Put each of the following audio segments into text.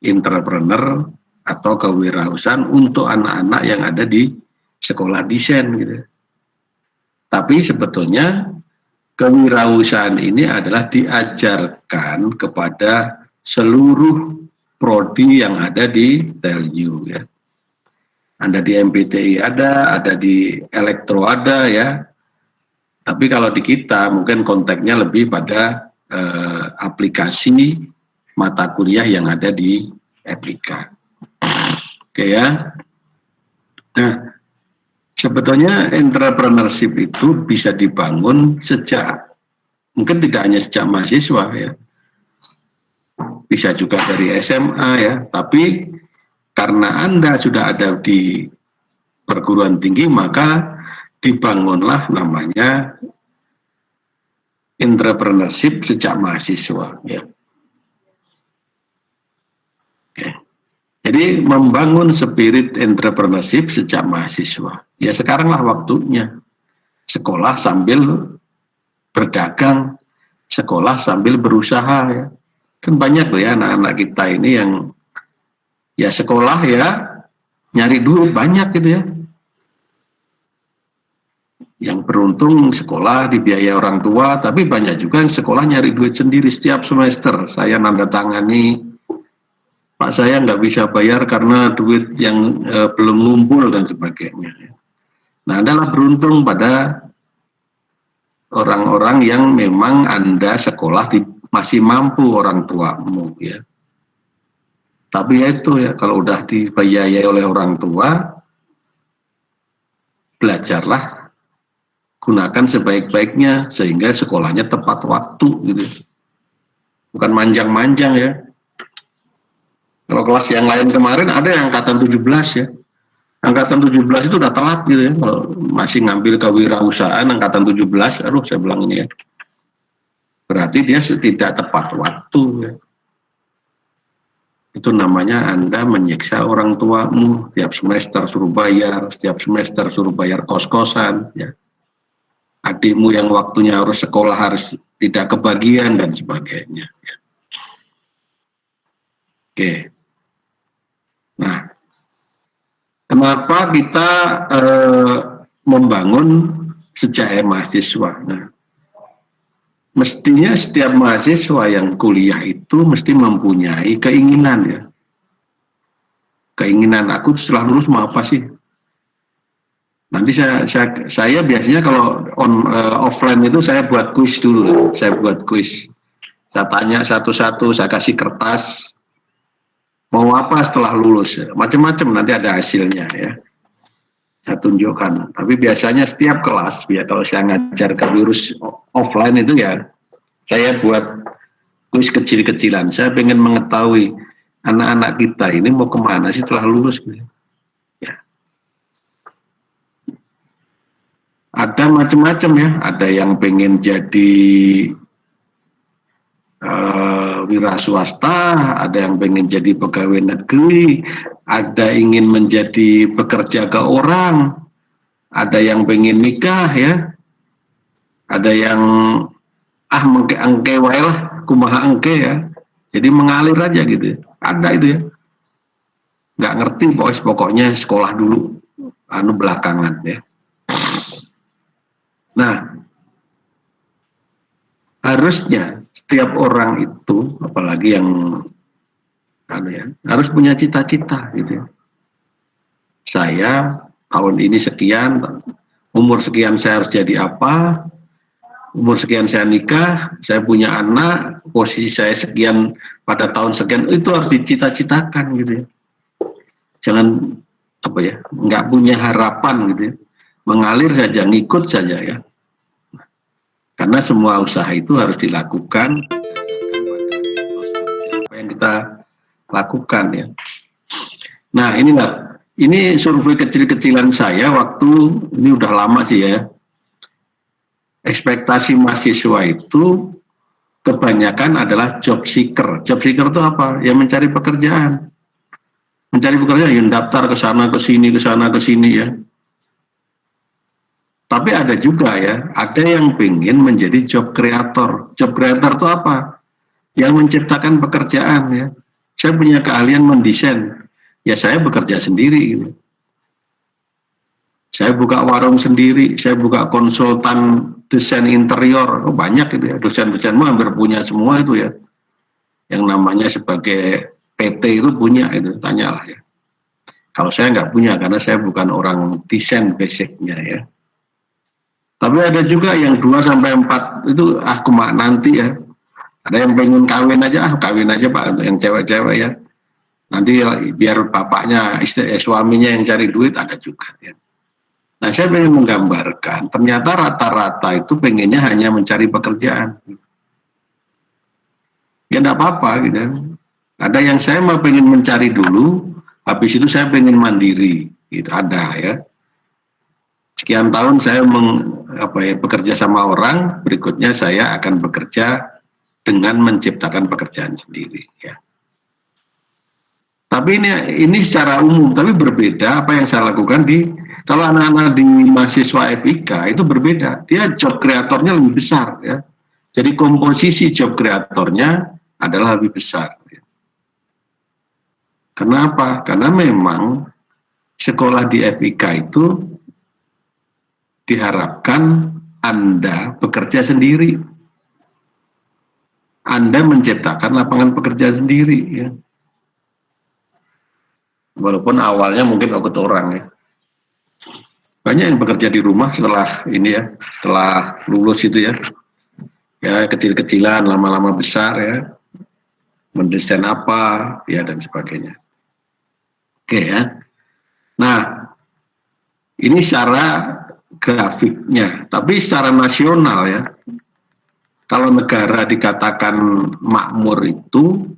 entrepreneur atau kewirausahaan untuk anak-anak yang ada di sekolah desain gitu. Tapi sebetulnya kewirausahaan ini adalah diajarkan kepada seluruh prodi yang ada di TELU ya. Ada di MPTI ada di Elektro ada ya. Tapi kalau di kita mungkin konteksnya lebih pada aplikasi mata kuliah yang ada di FIK. Oke ya. Nah, sebetulnya entrepreneurship itu bisa dibangun sejak, mungkin tidak hanya sejak mahasiswa ya, bisa juga dari SMA ya, tapi karena Anda sudah ada di perguruan tinggi, maka dibangunlah namanya entrepreneurship sejak mahasiswa ya. Oke. Jadi membangun spirit entrepreneurship sejak mahasiswa. Ya sekaranglah waktunya. Sekolah sambil berdagang, sekolah sambil berusaha ya. Kan banyak loh ya anak-anak kita ini yang ya sekolah ya nyari duit banyak gitu ya. Yang beruntung sekolah dibiayai orang tua, tapi banyak juga yang sekolah nyari duit sendiri setiap semester. Saya nanda tangani, Pak saya nggak bisa bayar karena duit yang belum ngumpul dan sebagainya. Nah, adalah beruntung pada orang-orang yang memang Anda sekolah masih mampu orang tuamu ya. Tapi ya itu ya, kalau udah dibiayai oleh orang tua, belajarlah, gunakan sebaik-baiknya sehingga sekolahnya tepat waktu gitu. Bukan manjang-manjang ya. Kalau kelas yang lain kemarin ada yang angkatan 17 ya. Angkatan 17 itu udah telat gitu ya. Kalau masih ngambil kewirausahaan angkatan 17, aduh saya bilang ini ya. Berarti dia tidak tepat waktu ya. Itu namanya Anda menyiksa orang tuamu, tiap semester suruh bayar, setiap semester suruh bayar kos-kosan ya. Adikmu yang waktunya harus sekolah harus tidak kebagian dan sebagainya ya. Oke. Nah, kenapa kita membangun sejak mahasiswa? Nah, mestinya setiap mahasiswa yang kuliah itu mesti mempunyai keinginan ya. Keinginan aku setelah lulus mau apa sih? Nanti saya biasanya kalau offline itu saya buat kuis dulu. Saya buat kuis. Saya tanya satu-satu, saya kasih kertas. Mau apa setelah lulus? Macam-macam nanti ada hasilnya ya. Saya tunjukkan. Tapi biasanya setiap kelas, ya kalau saya ngajar ke virus offline itu ya, saya buat kuis kecil-kecilan. Saya pengen mengetahui anak-anak kita ini mau kemana sih setelah lulus. Ya. Ada macam-macam ya. Ada yang pengen jadi wira swasta, ada yang pengen jadi pegawai negeri, ada ingin menjadi pekerja ke orang, ada yang pengen nikah ya, ada yang engke wae lah, kumaha engke ya, jadi mengalir aja gitu, ada itu ya, nggak ngerti pokoknya sekolah dulu, belakangan ya. Nah, harusnya setiap orang itu, apalagi yang harus punya cita-cita gitu ya. Saya tahun ini sekian, umur sekian saya harus jadi apa, umur sekian saya nikah, saya punya anak, posisi saya sekian pada tahun sekian, itu harus dicita-citakan gitu ya. Jangan apa ya, nggak punya harapan gitu ya, mengalir saja, ngikut saja ya. Karena semua usaha itu harus dilakukan apa yang kita lakukan ya. Nah ini survei kecil-kecilan saya waktu ini udah lama sih ya. Ekspektasi mahasiswa itu kebanyakan adalah job seeker. Job seeker itu apa? Ya mencari pekerjaan. Mencari pekerjaan yang daftar ke sana ke sini ya. Tapi ada juga ya, ada yang pengen menjadi job creator. Job creator itu apa? Yang menciptakan pekerjaan ya. Saya punya keahlian mendesain, ya saya bekerja sendiri gitu. Saya buka warung sendiri, saya buka konsultan desain interior, banyak gitu ya, dosen-dosenmu hampir punya semua itu ya. Yang namanya sebagai PT itu punya, itu tanyalah ya. Kalau saya nggak punya karena saya bukan orang desain basicnya ya. Tapi ada juga yang 2 sampai 4 itu aku nanti ya. Ada yang pengen kawin aja, kawin aja Pak, untuk yang cewek-cewek ya. Nanti biar bapaknya, suaminya yang cari duit, ada juga ya. Nah, saya pengen menggambarkan, ternyata rata-rata itu pengennya hanya mencari pekerjaan. Ya enggak apa-apa gitu. Ada yang saya mau pengen mencari dulu, habis itu saya pengen mandiri, gitu ada ya. Sekian tahun saya bekerja sama orang, berikutnya saya akan bekerja dengan menciptakan pekerjaan sendiri ya. Tapi ini secara umum, tapi berbeda apa yang saya lakukan kalau anak-anak di mahasiswa FIK itu berbeda. Dia job kreatornya lebih besar ya. Jadi komposisi job kreatornya adalah lebih besar. Ya. Kenapa? Karena memang sekolah di FIK itu diharapkan Anda bekerja sendiri. Anda menciptakan lapangan pekerjaan sendiri ya. Walaupun awalnya mungkin ikut orang ya. Banyak yang bekerja di rumah setelah ini ya, setelah lulus itu ya. Ya kecil-kecilan, lama-lama besar ya. Mendesain apa ya dan sebagainya. Oke ya. Nah, ini secara grafiknya, tapi secara nasional ya. Kalau negara dikatakan makmur itu,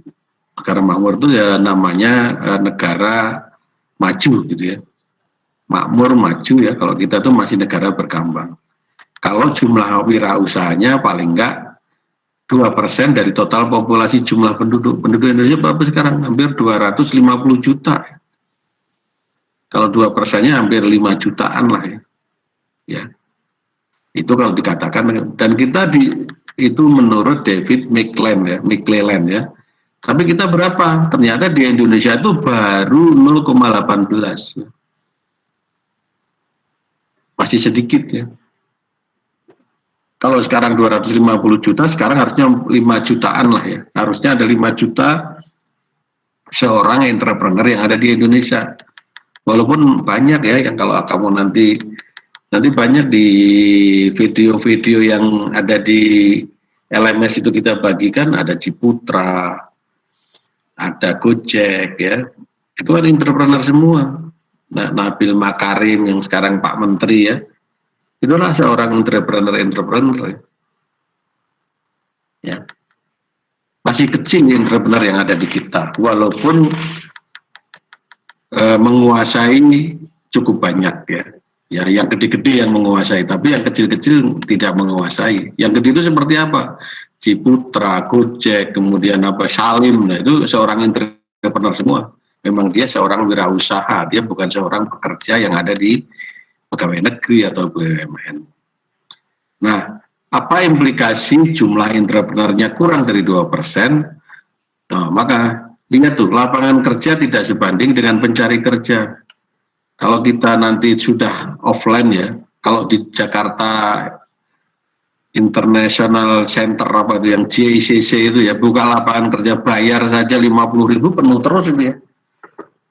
negara makmur itu ya namanya negara maju gitu ya. Makmur maju ya, kalau kita tuh masih negara berkembang. Kalau jumlah wirausahanya paling enggak 2% dari total populasi jumlah penduduk. Penduduk Indonesia berapa sekarang? Hampir 250 juta. Kalau 2%-nya hampir 5 jutaan lah ya. Ya. Itu kalau dikatakan, dan kita itu menurut David McClelland ya. Tapi kita berapa? Ternyata di Indonesia itu baru 0,18. Masih sedikit ya. Kalau sekarang 250 juta, sekarang harusnya 5 jutaan lah ya. Harusnya ada 5 juta seorang entrepreneur yang ada di Indonesia. Walaupun banyak ya, yang kalau kamu nanti banyak di video-video yang ada di LMS itu kita bagikan, ada Ciputra, ada Gojek ya. Itu kan entrepreneur semua. Nah, Nabil Makarim yang sekarang Pak Menteri ya. Itulah seorang entrepreneur ya. Masih kecil entrepreneur yang ada di kita, walaupun menguasai cukup banyak ya. Ya, yang gede-gede yang menguasai, tapi yang kecil-kecil tidak menguasai. Yang gede itu seperti apa? Ciputra, Gojek, kemudian Salim, nah itu seorang entrepreneur semua. Memang dia seorang wirausaha, dia bukan seorang pekerja yang ada di pegawai negeri atau BUMN. Nah, apa implikasi jumlah entrepreneurnya kurang dari 2%? Nah, maka lihat tuh, lapangan kerja tidak sebanding dengan pencari kerja. Kalau kita nanti sudah offline ya, kalau di Jakarta International Center apa itu yang JICC itu ya, buka lapangan kerja bayar saja 50.000 penuh terus itu ya.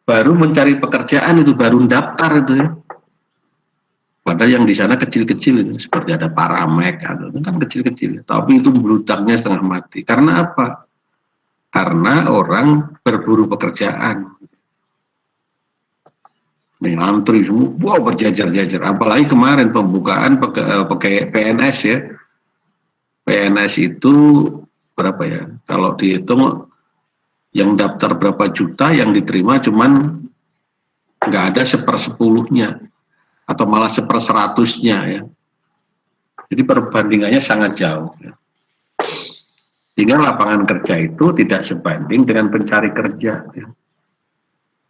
Baru mencari pekerjaan itu, baru daftar itu ya. Padahal yang di sana kecil-kecil itu, seperti ada Paramek atau itu kan kecil-kecil, tapi itu beludaknya setengah mati. Karena apa? Karena orang berburu pekerjaan. Antri semua, wow berjajar-jajar. Apalagi kemarin pembukaan pakai PNS ya. PNS itu berapa ya? Kalau dihitung yang daftar berapa juta, yang diterima cuman nggak ada 1/10-nya. Atau malah 1/100-nya ya. Jadi perbandingannya sangat jauh. Ya. Sehingga lapangan kerja itu tidak sebanding dengan pencari kerja. Ya.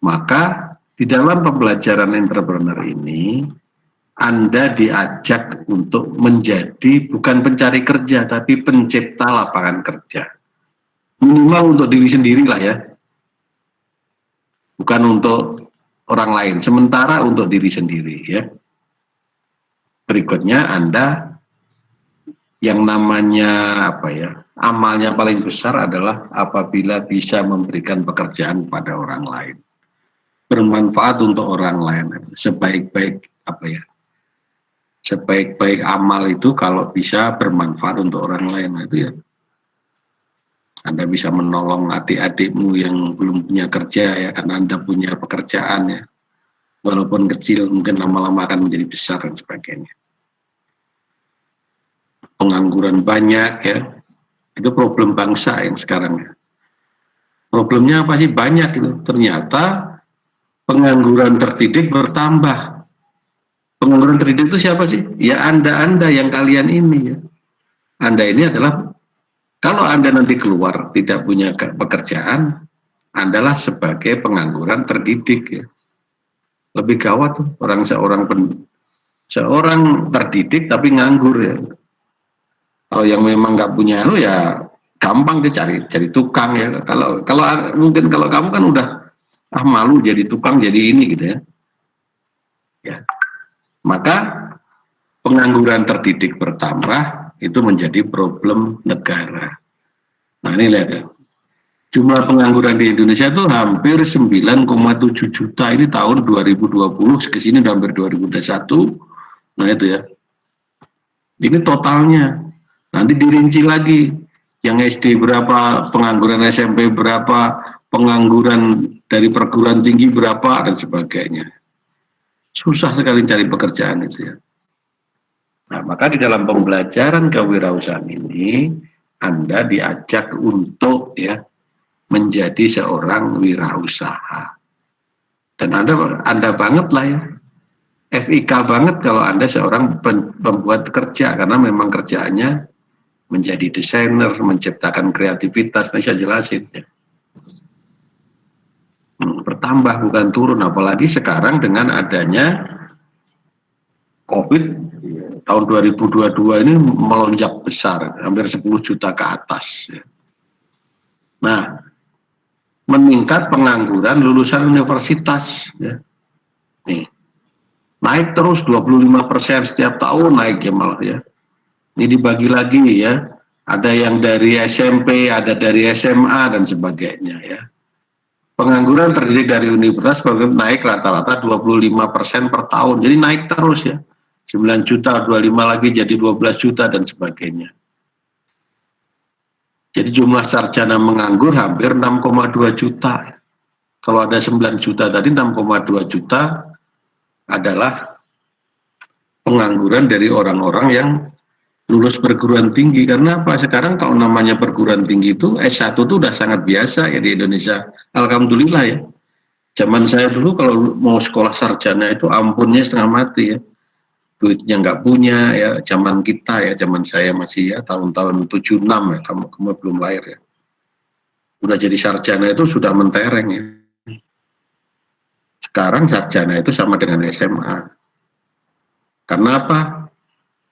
Maka di dalam pembelajaran entrepreneur ini, Anda diajak untuk menjadi bukan pencari kerja, tapi pencipta lapangan kerja. Minimal untuk diri sendiri lah ya. bukan untuk orang lain, sementara untuk diri sendiri ya. Berikutnya Anda yang namanya apa ya, amalnya paling besar adalah apabila bisa memberikan pekerjaan pada orang lain, bermanfaat untuk orang lain. Sebaik-baik apa ya, sebaik-baik amal itu kalau bisa bermanfaat untuk orang lain. Itu ya, Anda bisa menolong adik-adikmu yang belum punya kerja ya, karena Anda punya pekerjaan ya, walaupun kecil mungkin lama-lama akan menjadi besar dan sebagainya. Pengangguran banyak ya, itu problem bangsa yang sekarang ya. Problemnya apa sih? Banyak itu. Ternyata pengangguran terdidik bertambah. Pengangguran terdidik itu siapa sih? Ya Anda yang kalian ini ya. Anda ini adalah, kalau Anda nanti keluar tidak punya pekerjaan, Andalah sebagai pengangguran terdidik ya. Lebih gawat tuh orang seorang terdidik tapi nganggur ya. Kalau yang memang nggak punya lu ya gampang dicari, cari tukang ya. Kalau mungkin kalau kamu kan udah malu jadi tukang jadi ini gitu ya. Ya. Maka pengangguran terdidik bertambah itu menjadi problem negara. Nah ini lihat ya. Jumlah pengangguran di Indonesia itu hampir 9,7 juta ini tahun 2020 ke sini udah hampir 2021. Nah itu ya. Ini totalnya. Nanti dirinci lagi, yang SD berapa, pengangguran SMP berapa, pengangguran dari perguruan tinggi berapa, dan sebagainya. Susah sekali cari pekerjaan itu ya. Nah, maka di dalam pembelajaran kewirausahaan ini, Anda diajak untuk ya menjadi seorang wirausaha. Dan Anda banget lah ya, FIK banget kalau Anda seorang pembuat kerja, karena memang kerjaannya menjadi desainer, menciptakan kreativitas. Nah, saya jelasin ya. Bertambah bukan turun, apalagi sekarang dengan adanya COVID tahun 2022 ini melonjak besar, hampir 10 juta ke atas ya. Nah, meningkat pengangguran lulusan universitas ya. Nih, naik terus 25% setiap tahun naik ya malah ya. Ini dibagi lagi ya, ada yang dari SMP, ada dari SMA dan sebagainya ya. Pengangguran terdiri dari universitas naik rata-rata 25% per tahun, jadi naik terus ya. 9 juta, 25 lagi jadi 12 juta dan sebagainya. Jadi jumlah sarjana menganggur hampir 6,2 juta. Kalau ada 9 juta tadi, 6,2 juta adalah pengangguran dari orang-orang yang lulus perguruan tinggi. Karena apa? Sekarang kalau namanya perguruan tinggi itu S1 itu udah sangat biasa ya di Indonesia. Alhamdulillah ya. Zaman saya dulu kalau mau sekolah sarjana itu ampunnya setengah mati ya. Duitnya nggak punya ya, zaman kita ya, zaman saya masih ya tahun-tahun 76 ya, kamu belum lahir ya. Udah jadi sarjana itu sudah mentereng ya. Sekarang sarjana itu sama dengan SMA. Karena apa?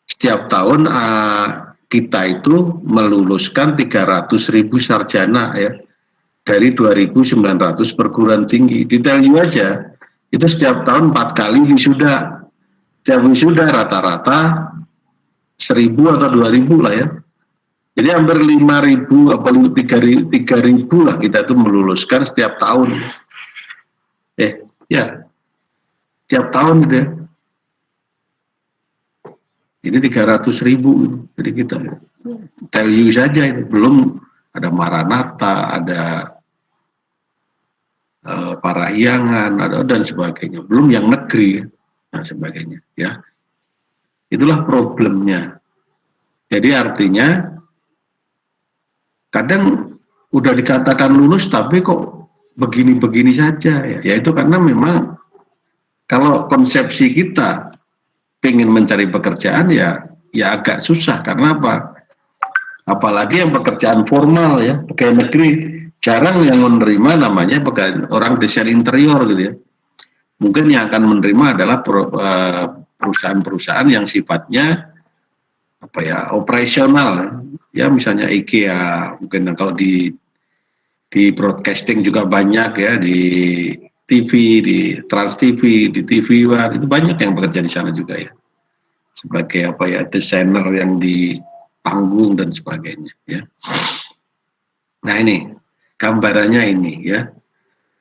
Setiap tahun kita itu meluluskan 300.000 sarjana ya, dari 2.900 perguruan tinggi. Detail aja, itu setiap tahun 4 kali wisuda. Setiap wisuda rata-rata 1.000 atau 2.000 lah ya. Jadi hampir 5.000 atau 3.000 lah kita itu meluluskan setiap tahun. Ya, setiap tahun gitu ya. Ini 300.000, jadi kita tell you saja itu, belum ada Maranatha, ada Parahyangan, ada dan sebagainya, belum yang negeri dan sebagainya ya. Itulah problemnya. Jadi artinya kadang udah dikatakan lulus tapi kok begini-begini saja ya. Itu karena memang kalau konsepsi kita pengen mencari pekerjaan ya agak susah. Karena apa? Apalagi yang pekerjaan formal ya, pegawai negeri jarang yang menerima namanya pegawai orang desain interior gitu ya. Mungkin yang akan menerima adalah perusahaan-perusahaan yang sifatnya apa ya, operasional ya, misalnya IKEA, mungkin kalau di broadcasting juga banyak ya, di TV, di Trans TV, di TV One, itu banyak yang bekerja di sana juga ya. Sebagai apa ya, desainer yang di panggung dan sebagainya ya. Nah ini gambarannya ini ya.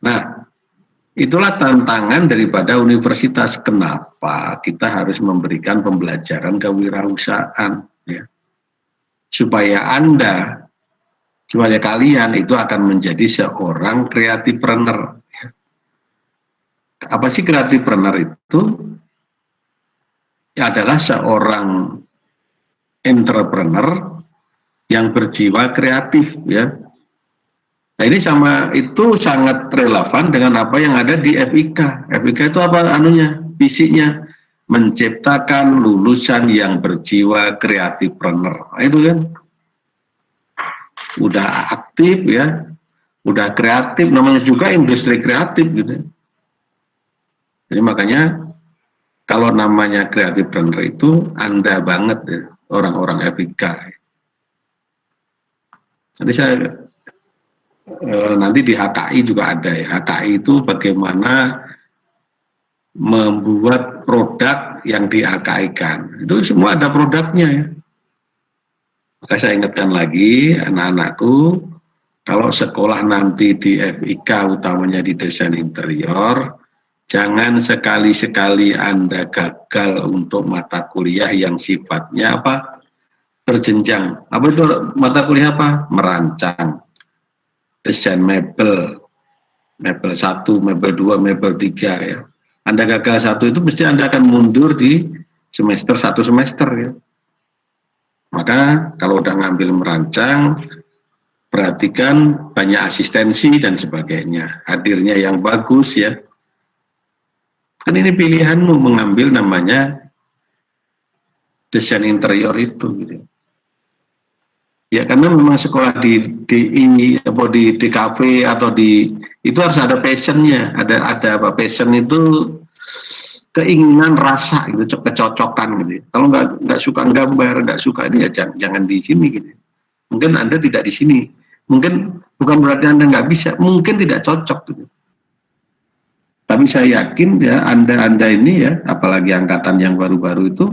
Nah itulah tantangan daripada universitas. Kenapa kita harus memberikan pembelajaran kewirausahaan ya. Supaya kalian itu akan menjadi seorang kreatifpreneur. Apa sih kreatifpreneur itu? Ya, adalah seorang entrepreneur yang berjiwa kreatif ya. Nah ini sama itu sangat relevan dengan apa yang ada di FIK. FIK itu apa anunya? Visinya menciptakan lulusan yang berjiwa kreatifpreneur. Nah, itu kan udah aktif ya, udah kreatif, namanya juga industri kreatif gitu. Jadi makanya kalau namanya kreatifpreneur itu Anda banget ya, orang-orang FIK. Nanti saya nanti di HKI juga ada ya. HKI itu bagaimana membuat produk yang di HKI-kan. Itu semua ada produknya ya. Maka saya ingatkan lagi anak-anakku, kalau sekolah nanti di FIK utamanya di desain interior, jangan sekali-sekali Anda gagal untuk mata kuliah yang sifatnya apa? Berjenjang. Apa itu mata kuliah apa? Merancang. Desain mebel. Mebel 1, mebel 2, mebel 3 ya. Anda gagal satu itu mesti Anda akan mundur di semester 1 semester ya. Maka kalau udah ngambil merancang, perhatikan banyak asistensi dan sebagainya. Hadirnya yang bagus ya. Kan ini pilihanmu mengambil namanya desain interior itu gitu. Ya karena memang sekolah di kafe atau di itu harus ada passionnya, ada apa, passion itu keinginan rasa gitu, kecocokan gitu. Kalau nggak suka gambar, nggak suka ini ya jangan di sini gitu. Mungkin Anda tidak di sini, mungkin bukan berarti Anda nggak bisa, mungkin tidak cocok gitu. Tapi saya yakin ya Anda ini ya, apalagi angkatan yang baru-baru itu,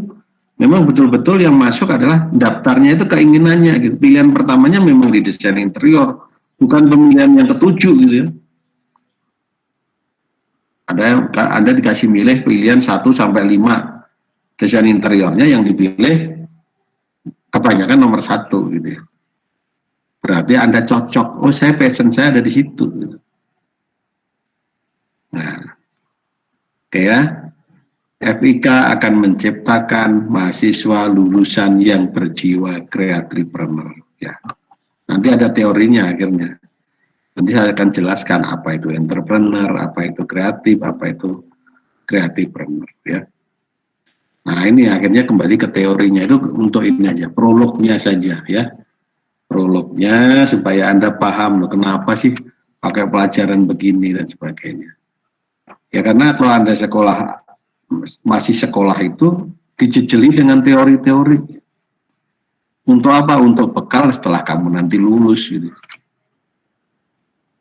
memang betul-betul yang masuk adalah daftarnya itu keinginannya gitu. Pilihan pertamanya memang di desain interior, bukan pemilihan yang ketujuh gitu ya. Anda dikasih milih pilihan 1 sampai 5 desain interiornya, yang dipilih kebanyakan nomor 1 gitu ya. Berarti Anda cocok. Oh, passion saya ada di situ gitu. Nah, oke ya. FIK akan menciptakan mahasiswa lulusan yang berjiwa kreatifpreneur ya. Nanti ada teorinya akhirnya. Nanti saya akan jelaskan apa itu entrepreneur, apa itu kreatif, apa itu kreatifpreneur ya. Nah, ini akhirnya kembali ke teorinya itu untuk ini aja, prolognya saja ya. Prolognya supaya Anda paham loh kenapa sih pakai pelajaran begini dan sebagainya. Ya karena kalau Anda masih sekolah itu dijejeli dengan teori-teori. Untuk apa? Untuk bekal setelah kamu nanti lulus gitu.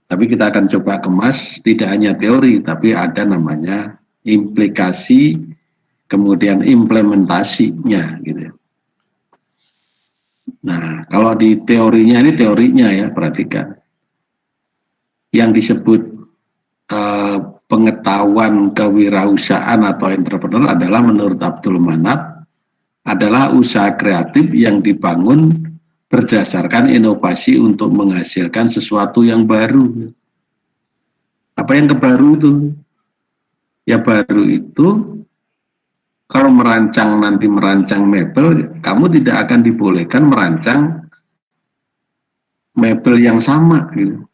Tapi kita akan coba kemas tidak hanya teori, tapi ada namanya implikasi, kemudian implementasinya gitu. Nah, kalau di teorinya ini teorinya ya, perhatikan. Yang disebut pengetahuan kewirausahaan atau entrepreneur adalah menurut Abdul Manap adalah usaha kreatif yang dibangun berdasarkan inovasi untuk menghasilkan sesuatu yang baru. Apa yang kebaru itu? Ya baru itu kalau nanti merancang mebel, kamu tidak akan dibolehkan merancang mebel yang sama gitu.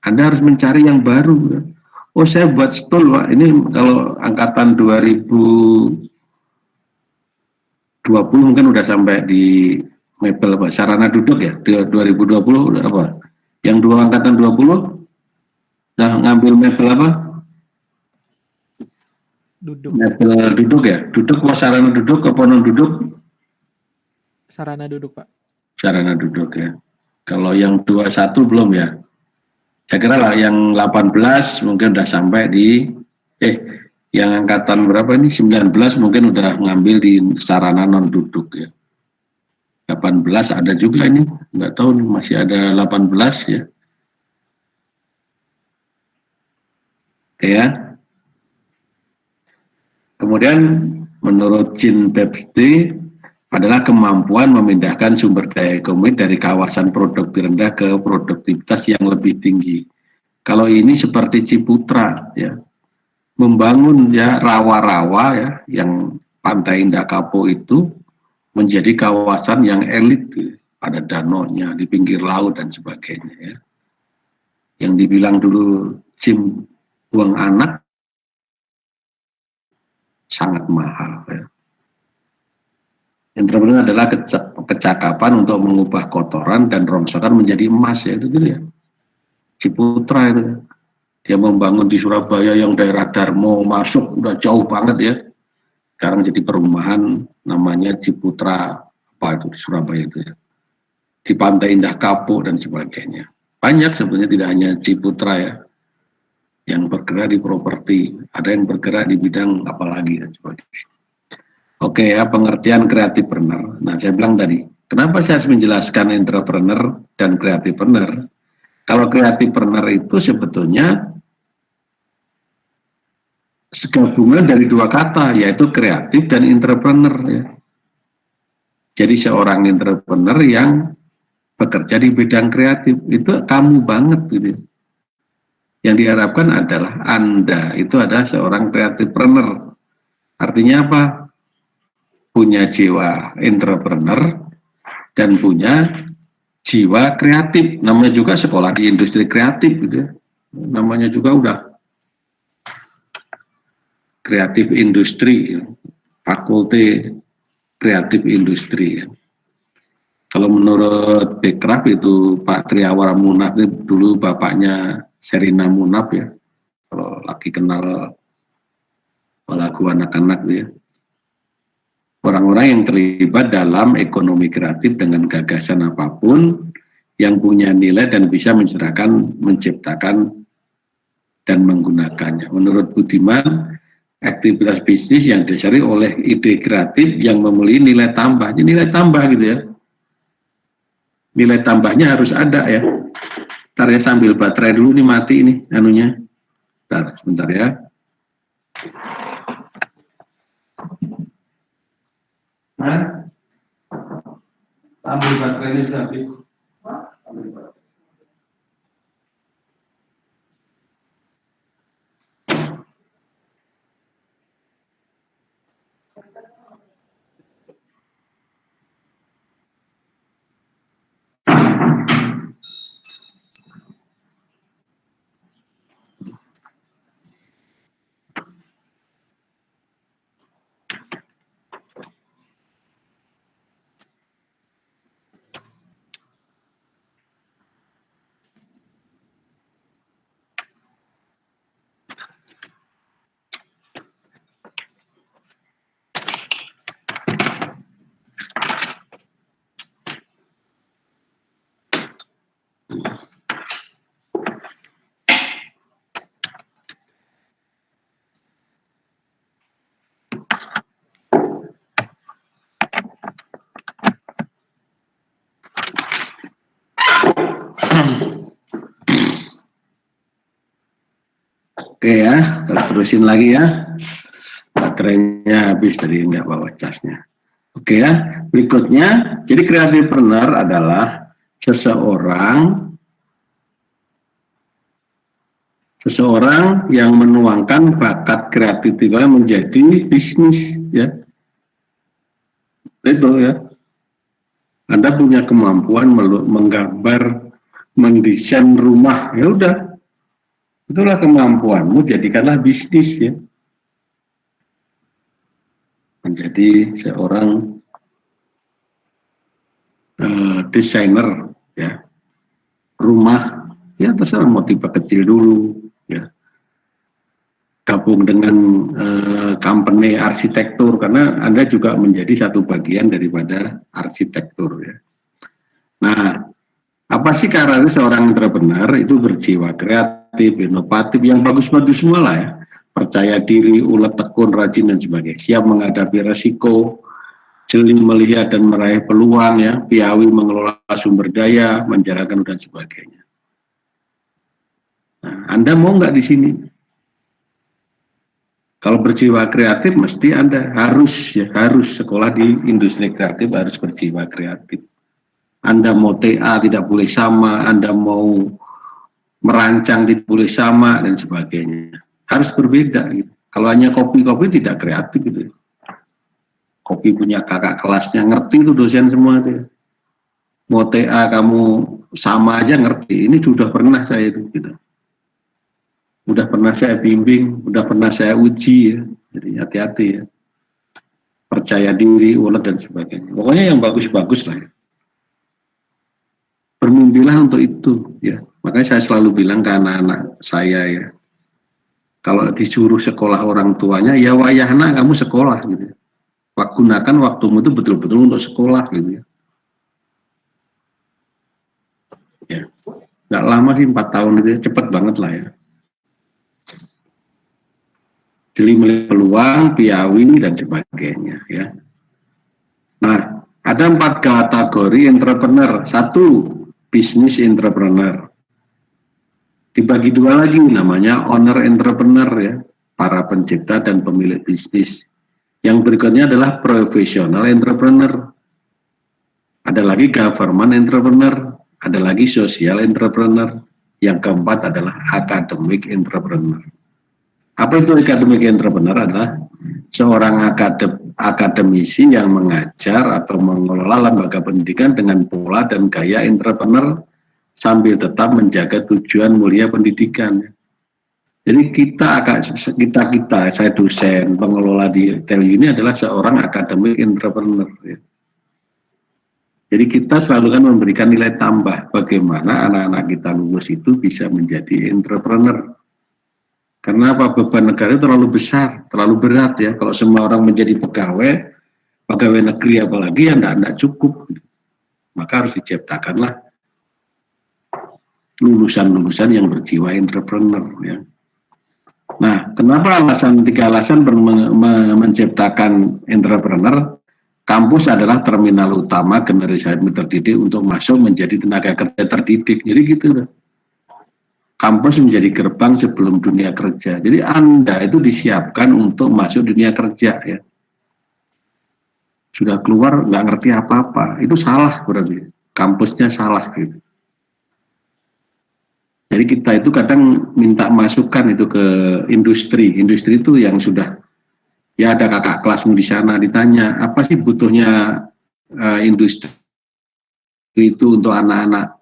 Anda harus mencari yang baru. Gitu. Oh, saya buat stol, Pak. Ini kalau angkatan 2020 mungkin udah sampai di mebel apa? Sarana duduk ya. 2020 udah apa? Yang dua angkatan 20 nah ngambil mebel apa? Duduk. Mebel duduk ya. Duduk apa sarana duduk apa non duduk? Sarana duduk, Pak. Sarana duduk ya. Kalau yang 21 belum ya. Saya kira lah yang 18 mungkin udah sampai di yang angkatan berapa ini 19 mungkin udah ngambil di sarana non duduk ya. 18 ada juga ini, nggak tahu nih masih ada 18 ya. Oke ya. Kemudian menurut Jean Baptiste adalah kemampuan memindahkan sumber daya ekonomi dari kawasan produktif rendah ke produktivitas yang lebih tinggi. Kalau ini seperti Ciputra ya, membangun ya rawa-rawa ya, yang Pantai Indah Kapuk itu menjadi kawasan yang elit, ada danaunya di pinggir laut dan sebagainya ya. Yang dibilang dulu Jim buang anak sangat mahal ya. Entrepreneur adalah kecakapan untuk mengubah kotoran dan rongsokan menjadi emas ya, itu gitu ya. Ciputra itu dia membangun di Surabaya yang daerah Darmo masuk udah jauh banget ya, sekarang jadi perumahan namanya Ciputra apa itu di Surabaya itu ya, di Pantai Indah Kapuk dan sebagainya. Banyak sebenarnya, tidak hanya Ciputra ya yang bergerak di properti, ada yang bergerak di bidang apalagi dan sebagainya. Oke ya, pengertian kreatifpreneur. Nah, saya bilang tadi, kenapa saya harus menjelaskan entrepreneur dan kreatifpreneur? Kalau kreatifpreneur itu sebetulnya gabungan dari dua kata, yaitu kreatif dan entrepreneur ya. Jadi seorang entrepreneur yang bekerja di bidang kreatif itu kamu banget gitu. Yang diharapkan adalah Anda itu adalah seorang kreatifpreneur. Artinya apa? Punya jiwa entrepreneur dan punya jiwa kreatif. Namanya juga sekolah di industri kreatif gitu ya. Namanya juga udah kreatif industri, fakulti kreatif industri. Kalau menurut Bekraf itu Pak Triawara Munaf itu dulu bapaknya Sherina Munaf ya. Kalau lagi kenal lagu anak-anak ya. Orang-orang yang terlibat dalam ekonomi kreatif dengan gagasan apapun yang punya nilai dan bisa mencerahkan, menciptakan dan menggunakannya. Menurut Budiman, aktivitas bisnis yang didasari oleh ide kreatif yang memiliki nilai tambah. Ini nilai tambah gitu ya. Nilai tambahnya harus ada ya. Ntar ya sambil baterai dulu nih mati ini anunya. Sebentar ya. Nah, ambil baterainya sudah habis. Oke ya, terusin lagi ya. Baterainya habis tadi, nggak bawa casnya. Oke ya, berikutnya. Jadi kreatifpreneur adalah seseorang yang menuangkan bakat kreatifnya menjadi bisnis ya. Itu ya. Anda punya kemampuan menggambar, mendesain rumah, ya udah. Itulah kemampuanmu, jadikanlah bisnis ya. Menjadi seorang desainer ya. Rumah, ya terserah mau tipe kecil dulu ya. Gabung dengan company arsitektur, karena Anda juga menjadi satu bagian daripada arsitektur ya. Nah, Apa sih karakter seorang entrepreneur? Itu berjiwa kreatif, inovatif, yang bagus-bagus semua lah ya. Percaya diri, ulet, tekun, rajin, dan sebagainya. Siap menghadapi resiko, jeli melihat dan meraih peluang ya, piawi mengelola sumber daya, menjalankan dan sebagainya. Nah, Anda mau nggak di sini? Kalau berjiwa kreatif, mesti Anda harus sekolah di industri kreatif, harus berjiwa kreatif. Anda mau TA tidak boleh sama, Anda mau merancang tidak boleh sama dan sebagainya. Harus berbeda. Gitu. Kalau hanya kopi-kopi tidak kreatif gitu. Kopi punya kakak kelasnya, ngerti itu dosen semua itu. Mau TA kamu sama aja ngerti. Ini sudah pernah saya itu gitu. Udah pernah saya bimbing, udah pernah saya uji ya. Jadi hati-hati ya. Percaya diri, ulet dan sebagainya. Pokoknya yang bagus-bagus lah ya. Bermimpilah untuk itu ya. Makanya saya selalu bilang ke anak-anak saya ya. Kalau disuruh sekolah orang tuanya, ya wayahna kamu sekolah gitu. Gunakan waktumu itu betul-betul untuk sekolah gitu ya. Ya, nggak lama sih 4 tahun itu, cepet banget lah ya. Jeli melihat peluang, piawi dan sebagainya ya. Nah, ada 4 kategori entrepreneur. 1, bisnis entrepreneur. Dibagi 2 lagi, namanya owner entrepreneur ya, para pencipta dan pemilik bisnis. Yang berikutnya adalah professional entrepreneur. Ada lagi government entrepreneur, ada lagi social entrepreneur. Yang keempat adalah academic entrepreneur. Apa itu academic entrepreneur? Adalah seorang akademisi yang mengajar atau mengelola lembaga pendidikan dengan pola dan gaya entrepreneur sambil tetap menjaga tujuan mulia pendidikan. Jadi kita, saya dosen, pengelola di TEL ini adalah seorang academic entrepreneur. Ya. Jadi kita selalu kan memberikan nilai tambah bagaimana anak-anak kita lulus itu bisa menjadi entrepreneur. Karena apa? Beban negara terlalu besar, terlalu berat ya. Kalau semua orang menjadi pegawai negeri apalagi ya enggak cukup. Maka harus diciptakanlah lulusan-lulusan yang berjiwa entrepreneur ya. Nah, kenapa 3 alasan menciptakan entrepreneur? Kampus adalah terminal utama generasi terdidik untuk masuk menjadi tenaga kerja terdidik. Jadi gitu loh. Kampus menjadi gerbang sebelum dunia kerja. Jadi Anda itu disiapkan untuk masuk dunia kerja ya. Sudah keluar nggak ngerti apa-apa, itu salah berarti. Kampusnya salah gitu. Jadi kita itu kadang minta masukan itu ke industri. Industri itu yang sudah ya ada kakak kelasmu di sana ditanya apa sih butuhnya industri itu untuk anak-anak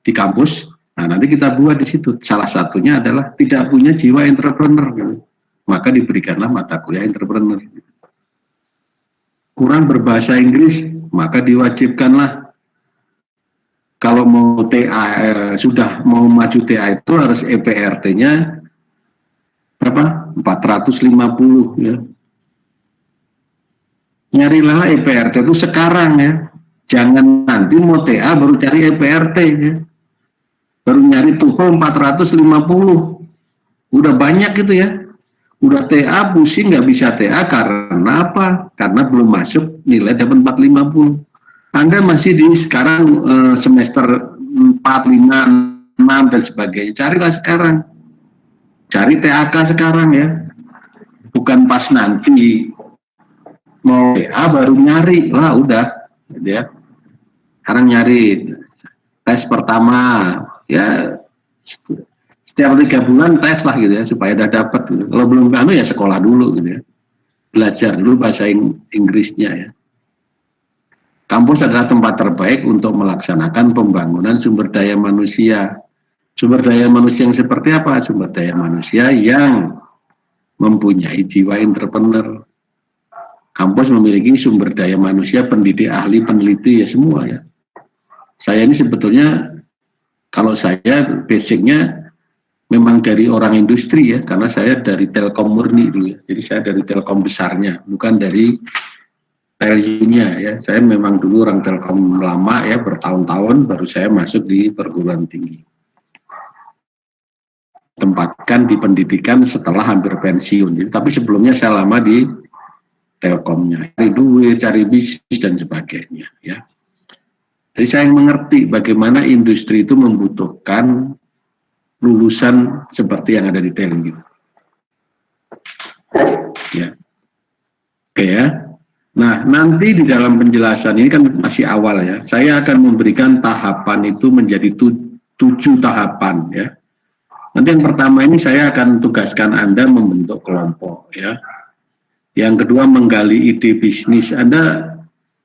di kampus. Nah nanti kita buat di situ. Salah satunya adalah tidak punya jiwa entrepreneur, gitu. Maka diberikanlah mata kuliah entrepreneur. Kurang berbahasa Inggris, maka diwajibkanlah kalau mau TA sudah mau maju TA itu harus EPRT-nya berapa? 450 ya. Nyarilah EPRT itu sekarang ya. Jangan nanti mau TA baru cari EPRT ya. Baru nyari TOEFL 450. Udah banyak gitu ya. Udah TA pusing nggak bisa TA karena apa? Karena belum masuk nilai dapat 450. Anda masih di sekarang semester 4, 5, 6 dan sebagainya. Carilah sekarang. Cari TAK sekarang ya. Bukan pas nanti mau TA baru nyari, wah udah, gitu ya. Sekarang nyari tes pertama, ya setiap 3 bulan tes lah gitu ya, supaya udah dapat. Gitu. Kalau belum anu ya sekolah dulu gitu ya, belajar dulu bahasa Inggrisnya ya. Kampus adalah tempat terbaik untuk melaksanakan pembangunan sumber daya manusia. Sumber daya manusia yang seperti apa? Sumber daya manusia yang mempunyai jiwa entrepreneur. Kampus memiliki sumber daya manusia, pendidik, ahli, peneliti, ya semua ya. Saya ini sebetulnya, kalau saya basicnya memang dari orang industri ya, karena saya dari Telkom murni dulu ya. Jadi saya dari Telkom besarnya, bukan dari value-nya ya. Saya memang dulu orang Telkom lama ya, bertahun-tahun baru saya masuk di perguruan tinggi. Tempatkan di pendidikan setelah hampir pensiun. Jadi, tapi sebelumnya saya lama di Telkomnya, cari duit, cari bisnis dan sebagainya ya. Jadi saya mengerti bagaimana industri itu membutuhkan lulusan seperti yang ada di Telkom. Ya. Oke ya. Nah, nanti di dalam penjelasan ini kan masih awal ya. Saya akan memberikan tahapan itu menjadi 7 tahapan ya. Nanti yang pertama ini saya akan tugaskan Anda membentuk kelompok ya. Yang kedua menggali ide bisnis. Anda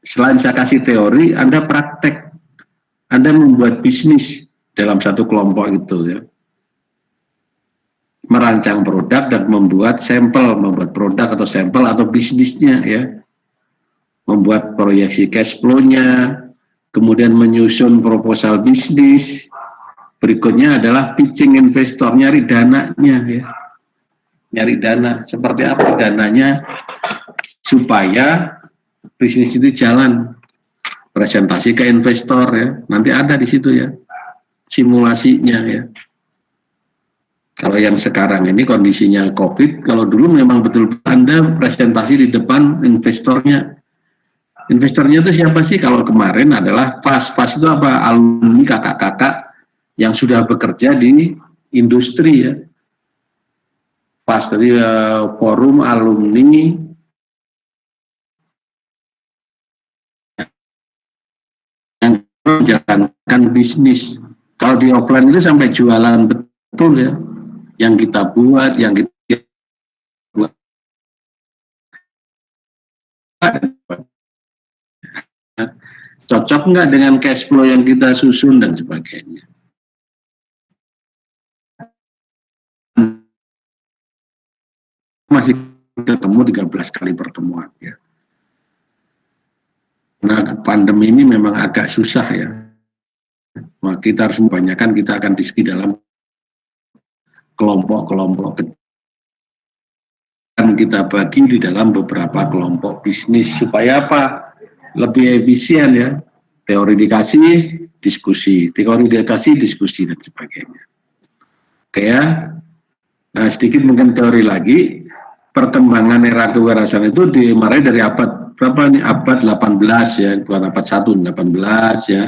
selain saya kasih teori, Anda praktek. Anda membuat bisnis dalam satu kelompok itu ya. Merancang produk dan membuat sampel, membuat produk atau sampel atau bisnisnya ya. Membuat proyeksi cash flow-nya, kemudian menyusun proposal bisnis. Berikutnya adalah pitching investor, nyari dananya ya. Nyari dana, seperti apa dananya supaya bisnis itu jalan. Presentasi ke investor ya, nanti ada di situ ya, simulasinya ya. Kalau yang sekarang ini kondisinya COVID, kalau dulu memang betul Anda presentasi di depan investornya. Investornya itu siapa sih? Kalau kemarin adalah PAS itu apa? Alumni kakak-kakak yang sudah bekerja di industri ya. PAS tadi forum alumni yang menjalankan bisnis. Kalau di offline itu sampai jualan betul ya. Yang kita buat, yang kita buat. Cocok nggak dengan cash flow yang kita susun dan sebagainya. Masih ketemu 13 kali pertemuan ya. Nah, pandemi ini memang agak susah ya. Nah, kita harus membanyakan, kita akan diskusi dalam kelompok-kelompok. Dan kita bagi di dalam beberapa kelompok bisnis supaya apa? Lebih efisien ya. Teori dikasih, diskusi. Teori dikasih, diskusi dan sebagainya. Oke ya. Nah, sedikit mungkin teori lagi. Perkembangan era kewirausahaan itu dimulai dari abad berapa nih? Abad 18 ya, bukan abad 1, 18 ya.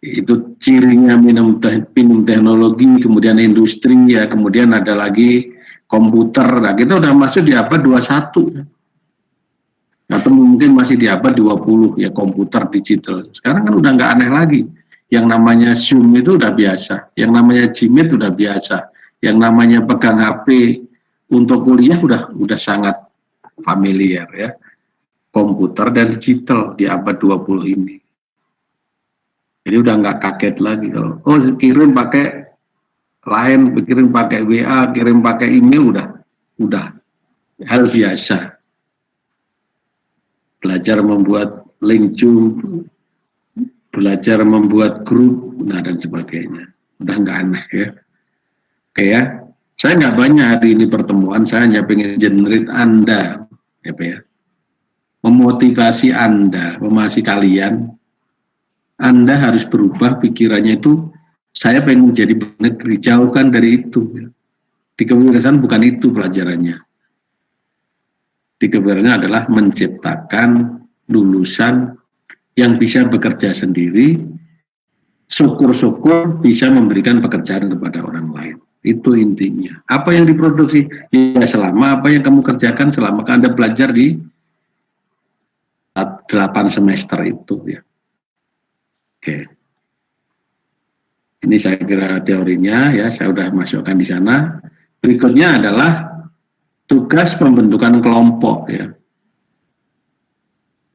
Itu cirinya minum teknologi, kemudian industri ya, kemudian ada lagi komputer. Nah, kita udah masuk di abad 21 ya. Atau mungkin masih di abad 20 ya, komputer digital. Sekarang kan udah nggak aneh lagi. Yang namanya Zoom itu udah biasa, yang namanya Gmail udah biasa, yang namanya pegang HP untuk kuliah udah sangat familiar ya. Komputer dan digital di abad 20 ini. Jadi udah nggak kaget lagi kalau kirim pakai Line, kirim pakai WA, kirim pakai email udah hal biasa. Belajar membuat link Zoom, belajar membuat grup, nah dan sebagainya. Udah nggak aneh ya. Oke ya. Saya nggak banyak hari ini pertemuan, saya hanya pengen generate Anda, ya. Memotivasi Anda, memotivasi kalian. Anda harus berubah pikirannya itu, saya pengen jadi negeri, jauhkan dari itu. Ya. Di kewirausahaan bukan itu pelajarannya. Di kewirausahaan adalah menciptakan lulusan yang bisa bekerja sendiri, syukur-syukur bisa memberikan pekerjaan kepada orang lain. Itu intinya. Apa yang diproduksi? Ya selama apa yang kamu kerjakan selama Anda belajar di 8 semester itu ya. Oke. Ini saya kira teorinya ya, saya sudah masukkan di sana. Berikutnya adalah tugas pembentukan kelompok ya.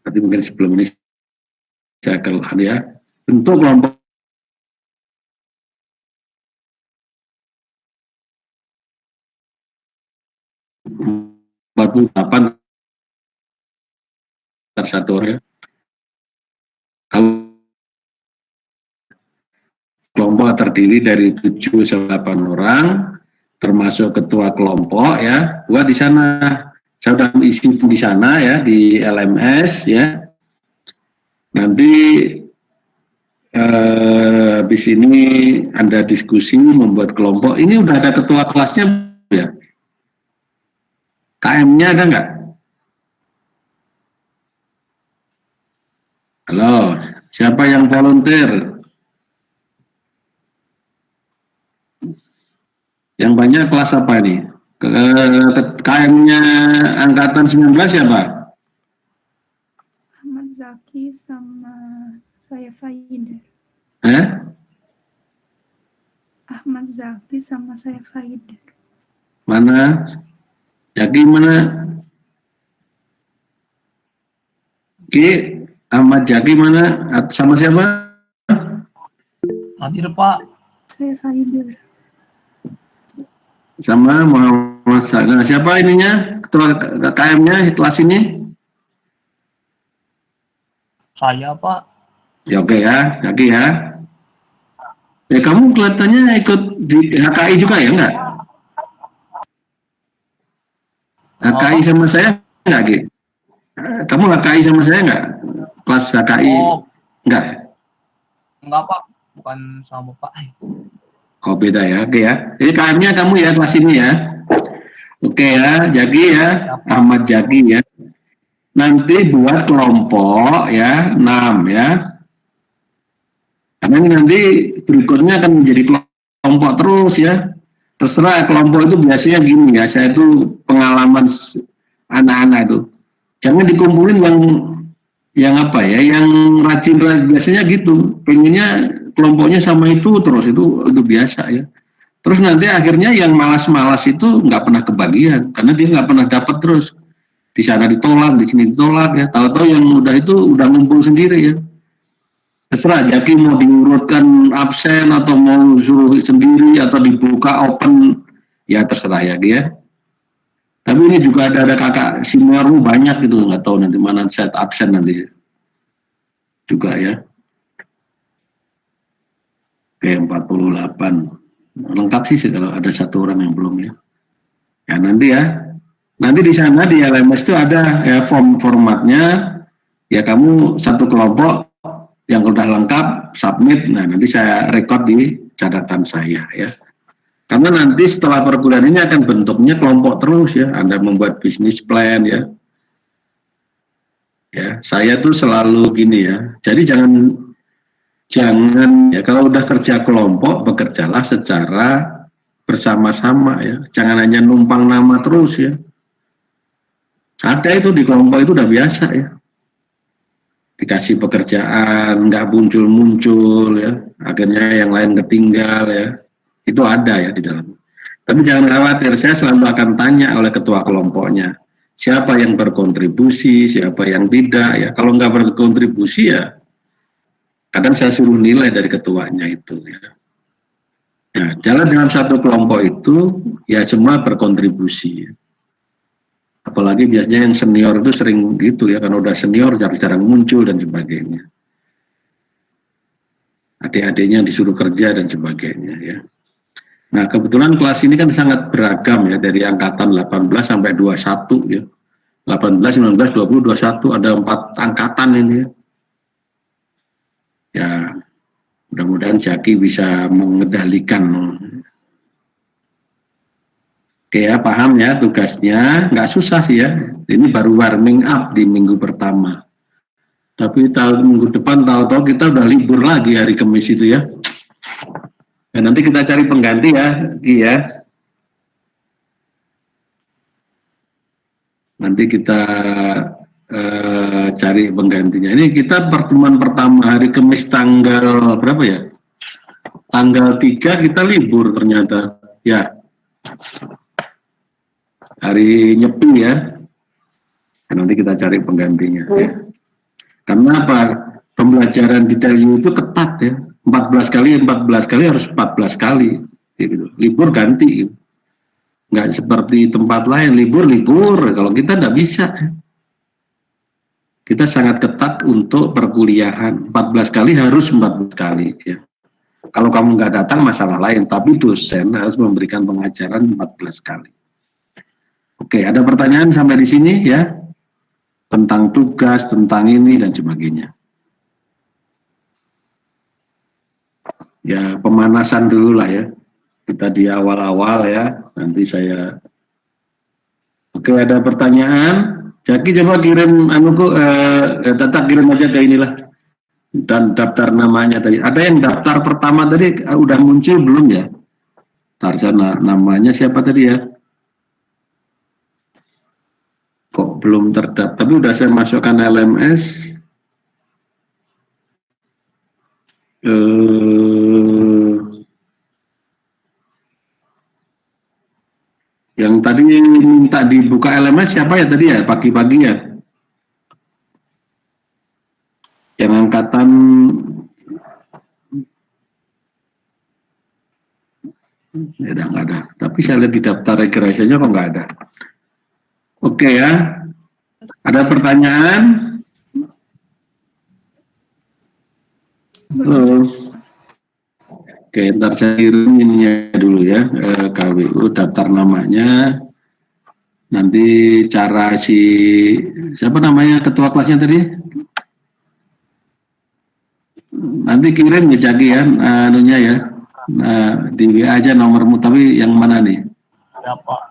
Tadi mungkin sebelum ini saya keluar ya. Bentuk kelompok 48 satu ya. Kalau kelompok terdiri dari 7-8 orang, termasuk ketua kelompok ya, gua di sana Saya sudah isi di sana ya, di LMS ya. Nanti habis ini ada diskusi membuat kelompok. Ini udah ada ketua kelasnya ya? KM-nya ada nggak? Halo, siapa yang volunteer? Yang banyak kelas apa ini? KM-nya angkatan 19 siapa? Ahmad Zaki sama saya Faider. Ahmad Zaki sama saya Faider. Mana? Zaki mana? Ki, Ahmad Zaki mana? Sama siapa? Hadir Pak. Saya Faider. Sama Muhammad Sana. Siapa ininya? Ketua KM-nya kelas ini? Saya Pak. Ya oke ya, Zaki ya. Ya kamu kelihatannya ikut di HKI juga ya enggak? HKI sama saya enggak, Ki? Kamu HKI sama saya enggak? Kelas HKI enggak? Enggak Pak, bukan sama Pak. Oh beda ya, oke ya. Jadi KM-nya kamu ya kelas ini ya. Oke ya, Jaki ya, Ahmad Jaki ya. Nanti buat kelompok ya, 6 ya. Karena ini nanti berikutnya akan menjadi kelompok terus ya. Terserah kelompok itu biasanya gini ya, saya itu pengalaman anak-anak itu. Jangan dikumpulin yang apa ya, yang rajin biasanya gitu. Pengennya kelompoknya sama itu terus, itu biasa ya. Terus nanti akhirnya yang malas-malas itu nggak pernah kebagian, karena dia nggak pernah dapat terus. Di sana ditolak, di sini ditolak ya. Tahu-tahu yang udah itu udah ngumpul sendiri ya. Terserah, Jaki mau diurutkan absen atau mau suruh sendiri atau dibuka open, ya terserah ya dia. Tapi ini juga ada kakak seniormu banyak gitu, nggak tahu nanti mana set absen nanti juga ya. Oke, 48. Lengkap sih kalau ada satu orang yang belum ya. Ya nanti ya. Nanti di sana di LMS itu ada ya formatnya. Ya kamu satu kelompok yang udah lengkap submit. Nah nanti saya record di catatan saya ya. Karena nanti setelah perkuliahan ini akan bentuknya kelompok terus ya. Anda membuat bisnis plan ya. Ya, saya tuh selalu gini ya. Jadi jangan ya kalau udah kerja kelompok bekerjalah secara bersama-sama ya. Jangan hanya numpang nama terus ya. Ada itu di kelompok itu udah biasa ya. Dikasih pekerjaan nggak muncul-muncul ya. Akhirnya yang lain ketinggal ya. Itu ada ya di dalam. Tapi jangan khawatir, saya selalu akan tanya oleh ketua kelompoknya. Siapa yang berkontribusi, siapa yang tidak ya. Kalau nggak berkontribusi ya kadang saya suruh nilai dari ketuanya itu ya. Nah, jalan dalam satu kelompok itu ya semua berkontribusi. Apalagi biasanya yang senior itu sering gitu ya, karena udah senior jarang muncul dan sebagainya. Adik-adiknya disuruh kerja dan sebagainya ya. Nah, kebetulan kelas ini kan sangat beragam ya, dari angkatan 18 sampai 21 ya. 18, 19, 20, 21 ada 4 angkatan ini ya. Ya, mudah-mudahan Jaki bisa mengendalikan. Oke ya, paham ya tugasnya. Nggak susah sih ya. Ini baru warming up di minggu pertama. Tapi minggu depan tahu-tahu kita udah libur lagi hari Kamis itu ya. Dan nanti kita cari pengganti ya, Ki ya. Nanti kita cari penggantinya. Ini kita pertemuan pertama hari Kamis tanggal berapa ya? Tanggal 3 kita libur ternyata. Ya. Hari Nyepi ya. Nanti kita cari penggantinya ya. Karena apa? Pembelajaran di TLU itu ketat ya. 14 kali harus 14 kali gitu. Libur ganti gitu. Nggak seperti tempat lain, libur kalau kita nggak bisa. Kita sangat ketat untuk perkuliahan, 14 kali harus 14 kali ya. Kalau kamu nggak datang masalah lain, tapi dosen harus memberikan pengajaran 14 kali. Oke, ada pertanyaan sampai di sini ya? Tentang tugas, tentang ini dan sebagainya. Ya, pemanasan dulu lah ya. Kita di awal-awal ya. Nanti saya. Oke, ada pertanyaan. Jaki coba kirim tetap kirim aja ke inilah. Dan daftar namanya tadi. Ada yang daftar pertama tadi udah muncul belum ya? Tarzana namanya siapa tadi ya? Kok belum terdaftar? Tapi udah saya masukkan LMS. Yang tadi minta dibuka LMS siapa ya tadi ya? Pagi-pagi ya? Yang angkatan ya udah nggak ada. Tapi saya lihat di daftar registrasinya kok nggak ada. Oke ya. Ada pertanyaan? Oke, ntar saya kirim ininya dulu ya, KWU daftar namanya. Nanti cara siapa namanya ketua kelasnya tadi? Nanti kirim ya Jaki ya, anunya ya. Nah, di WA aja nomormu, tapi yang mana nih? Ada Pak.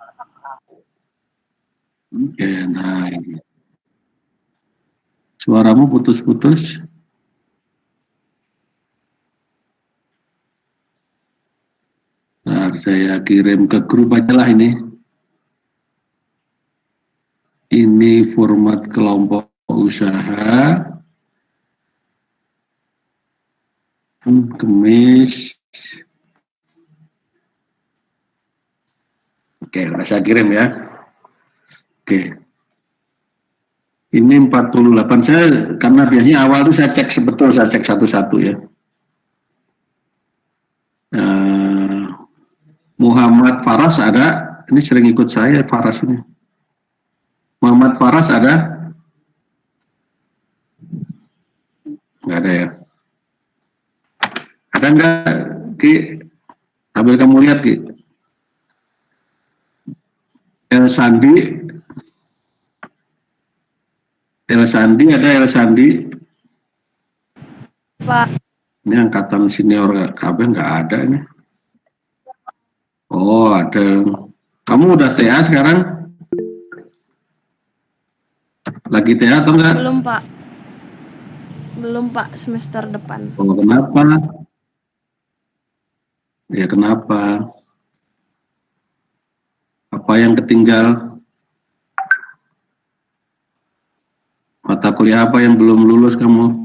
Oke, nah ini. Suaramu putus-putus. Nah, saya kirim ke grup aja lah ini. Ini format kelompok usaha. Kemis. Oke, udah saya kirim ya. Oke. Ini 48. Saya karena biasanya awal itu saya cek saya cek satu-satu ya. Muhammad Faras ada. Ini sering ikut saya Faras ini. Muhammad Faras ada? Nggak ada ya. Ada nggak, Ki? Sambil kamu lihat, Ki. El Sandi ada El Sandi. Pak. Ini angkatan senior KB nggak ada ini. Oh ada. Kamu udah TA sekarang? Lagi TA atau enggak? Belum Pak. Belum Pak, semester depan. Oh kenapa? Ya kenapa? Apa yang ketinggal? Mata kuliah apa yang belum lulus kamu?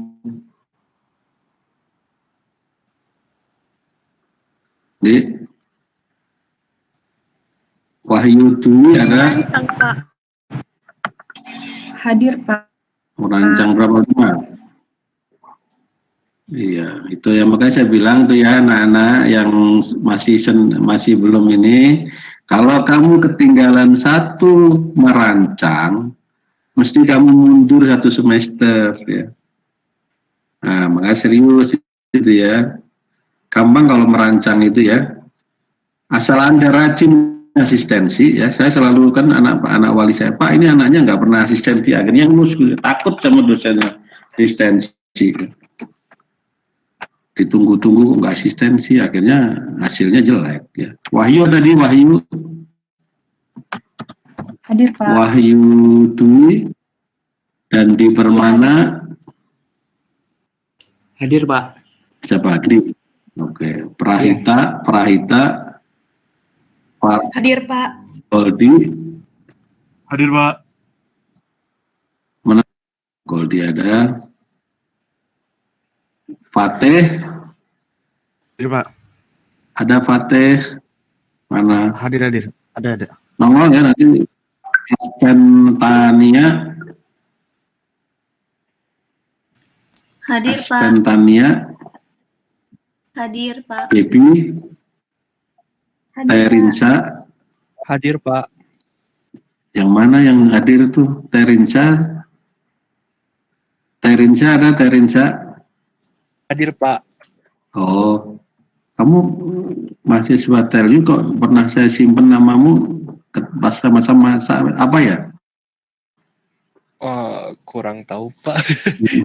Di Wahyu Dwi ada? Merancang Pak. Hadir Pak. Merancang berapa lama? Iya, itu ya makanya saya bilang tuh ya anak-anak yang masih belum ini, kalau kamu ketinggalan satu merancang, mesti kamu mundur satu semester ya. Nah, makanya serius itu ya. Gampang kalau merancang itu ya. Asal Anda rajin asistensi ya. Saya selalu kan anak wali saya, Pak ini anaknya nggak pernah asistensi, akhirnya ngelus takut sama dosennya asistensi. Ditunggu-tunggu nggak asistensi, akhirnya hasilnya jelek ya. Wahyu tadi Wahyu. Hadir Pak. Wahyu Dwi dan di Permana. Hadir Pak. Siapa Di? Oke, Prahita. Hadir Pak. Goldi. Hadir Pak. Mana? Goldi ada. Fateh. Hadir Pak. Ada Fateh. Mana? Hadir. Ada. Nongol ya nanti. Asisten Tania. Hadir Pak. Asisten Tania. Hadir Pak. Baby. Terinsa. Hadir Pak. Yang mana yang hadir tuh? Terinsa ada Terinsa. Hadir Pak. Oh, kamu mahasiswa Terli kok pernah saya simpen namamu pas sama-sama apa ya? Oh, kurang tahu Pak.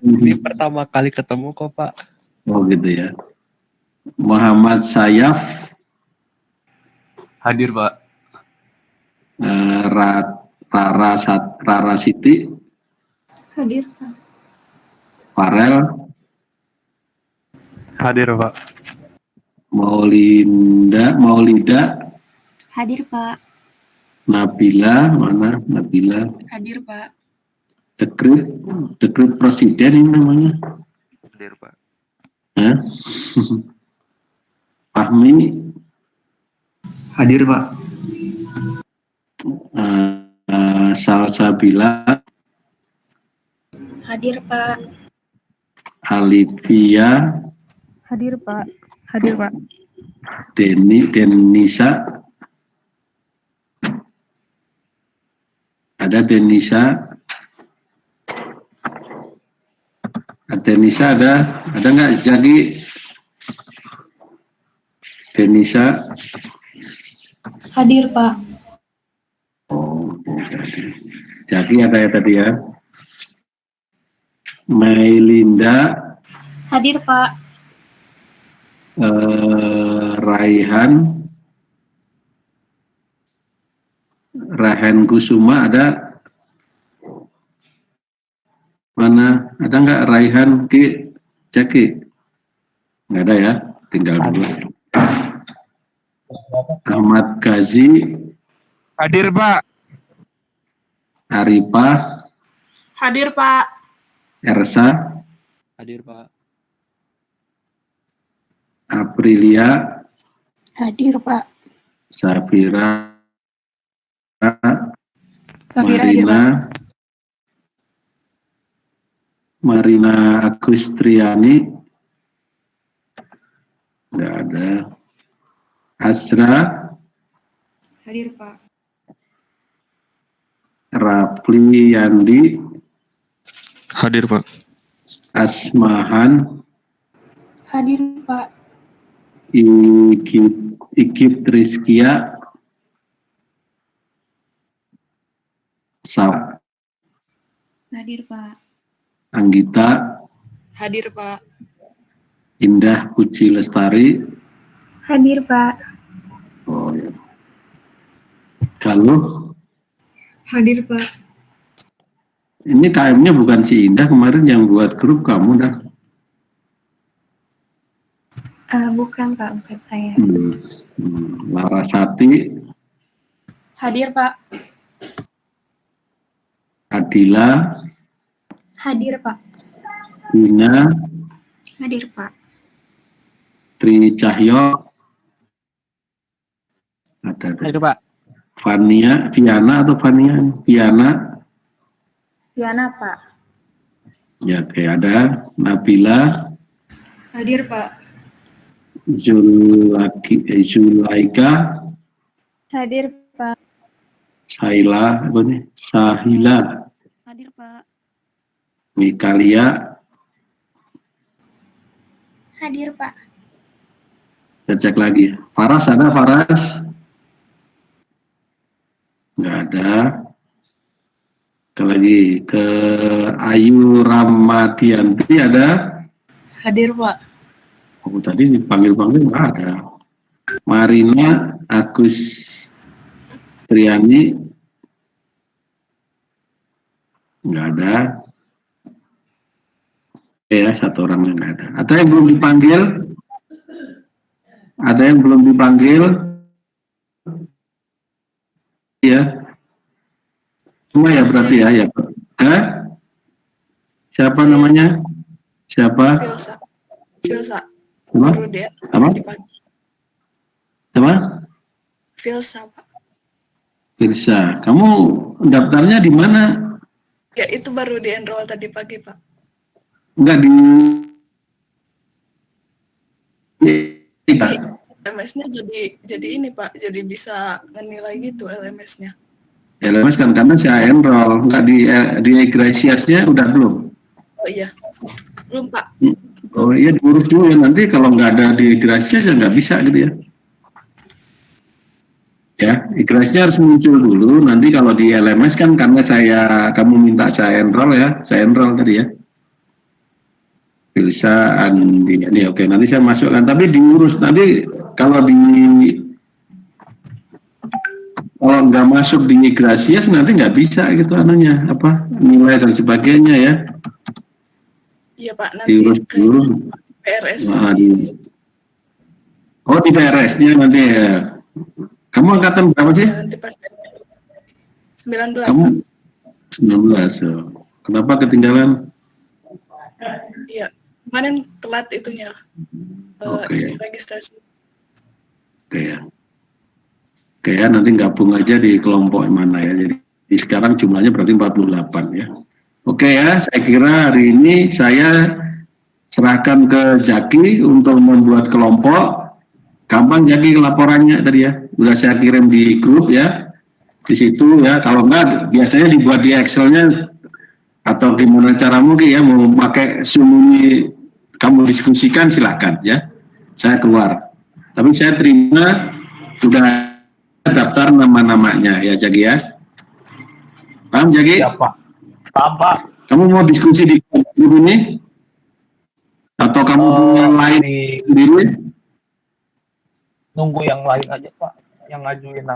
Ini pertama kali ketemu kok Pak. Oh gitu ya. Muhammad Sayaf, Hadir, Pak. Rara Siti, Hadir, Pak. Farel, Hadir, Pak. Maulida, Hadir, Pak. Nabila, mana Nabila? Hadir, Pak. Dekret presiden ini namanya. Hadir Pak. Hah? Fahmi, Hadir, Pak. Salsabila, Hadir, Pak. Alivia, Hadir Pak. Hadir Pak. Denisa, ada Denisa, ada nggak jadi Denisa? Hadir, Pak. Oh, jadi ada ya tadi ya. Mailinda, Hadir, Pak. Rahen Kusuma ada mana? Ada nggak Raihan Ki Jaki? Nggak ada ya, tinggal dulu. Ahmad Gazi, Hadir Pak. Arifah, Hadir, Pak. Ersa, Hadir Pak. Aprilia, Hadir, Pak. Safira, Hadir, Pak. Marina Agustriani, nggak ada. Asra, Hadir, Pak. Rafli Yandi, Hadir Pak. Asmahan, Hadir, Pak. Ikip Rizkia, Hadir, Pak. Anggita, Hadir, Pak. Indah Puji Lestari, Hadir, Pak. oh ya. Galuh, Hadir, Pak. ini KM-nya bukan si Indah kemarin yang buat grup kamu dah. Bukan, Pak. Bukan saya. Larasati, Hadir, Pak. Adila, Hadir, Pak. Dina, Hadir, Pak. Tri Cahyo, ada. Hadir Pak. Viana atau Fania? Diana, Pak. Ya, kayak ada. Nabila, Hadir, Pak. Zulaika, Hadir Pak. Sahila, Hadir Pak. Mikalia, Hadir, Pak. kita cek lagi. Faras ada, Faras? Nggak ada. Lagi ke Ayu Ramadianti ada? Hadir, Pak. Oh, tadi dipanggil-panggil nggak ada. Marina Agus Triani nggak ada. Ya, satu orang yang nggak ada. Ada yang belum dipanggil? Ada yang belum dipanggil? Ya. Semua ya berarti ya. Hah? Siapa namanya? Siapa? Filsa. Apa? dia. Apa? Apa? Filsa, Pak. Firsa. Kamu daftarnya di mana? Ya, itu baru di-enroll tadi pagi, Pak. Enggak di LMS-nya jadi ini, Pak. Jadi bisa ngenilai gitu LMS-nya. LMS kan karena saya enroll, enggak di Iglesiasnya udah belum? Oh iya. Belum, Pak. Oh iya, diurus dulu ya, nanti kalau nggak ada di Iglesias ya nggak bisa gitu ya. Ya, ikhlasnya harus muncul dulu. Nanti kalau di LMS kan karena kamu minta saya enroll ya, saya enroll tadi ya. Filsa Andi, ini oke. Nanti saya masukkan. Tapi diurus nanti kalau kalau nggak masuk di Igrasias nanti nggak bisa gitu anunya apa nilai dan sebagainya ya. Iya Pak, nanti Diurus kayak dulu. PRS Nah, ini. oh di PRS-nya nanti ya. Kamu angkatan berapa sih? Ya, nanti pas 19 Kamu Pak. 19. Oh. Kenapa ketinggalan? Iya, kemarin telat itunya Oke. registrasi. Oke ya. Oke ya, nanti gabung aja di kelompok mana ya. Jadi sekarang jumlahnya berarti 48 ya. Oke ya, saya kira hari ini saya serahkan ke Jaki untuk membuat kelompok. Gampang Jaki laporannya tadi ya. Udah saya kirim di grup ya. Di situ ya, kalau enggak biasanya dibuat di Excel-nya atau gimana caramu Ki ya, mau pakai Zoom ini kamu diskusikan silahkan ya. Saya keluar. Tapi saya terima sudah daftar nama-namanya ya Jaki ya. Paham Jaki? Siap, Pak. Paham, Pak. Kamu mau diskusi di grup ini? Atau kamu punya lain sendiri? Nunggu yang lain aja, Pak. Yang ngajuin.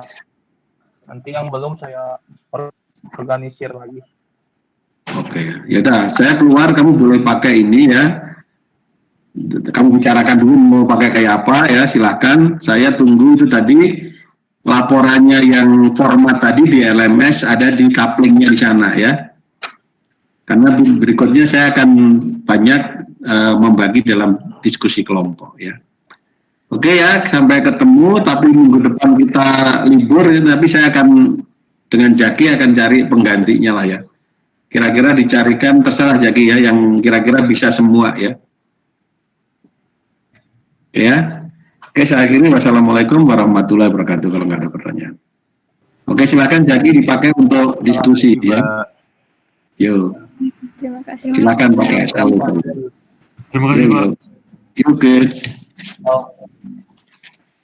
Nanti yang belum saya organisir lagi. Oke, ya udah. Saya keluar, kamu boleh pakai ini ya. Kamu bicarakan dulu mau pakai kayak apa ya, silakan. Saya tunggu itu tadi laporannya yang format tadi di LMS ada di couplingnya di sana ya. Karena berikutnya saya akan banyak membagi dalam diskusi kelompok ya. Oke ya, sampai ketemu. Tapi minggu depan kita libur ya. Tapi saya akan dengan Jaki akan cari penggantinya lah ya. Kira-kira dicarikan terserah Jaki ya, yang kira-kira bisa semua ya. Ya. Oke, saya akhiri. Wassalamualaikum warahmatullahi wabarakatuh kalau nggak ada pertanyaan. Oke, silakan Jaki dipakai untuk diskusi ya. Yuk, Terima kasih. silakan pakai sekali. Terima kasih Pak. Oke. Oh,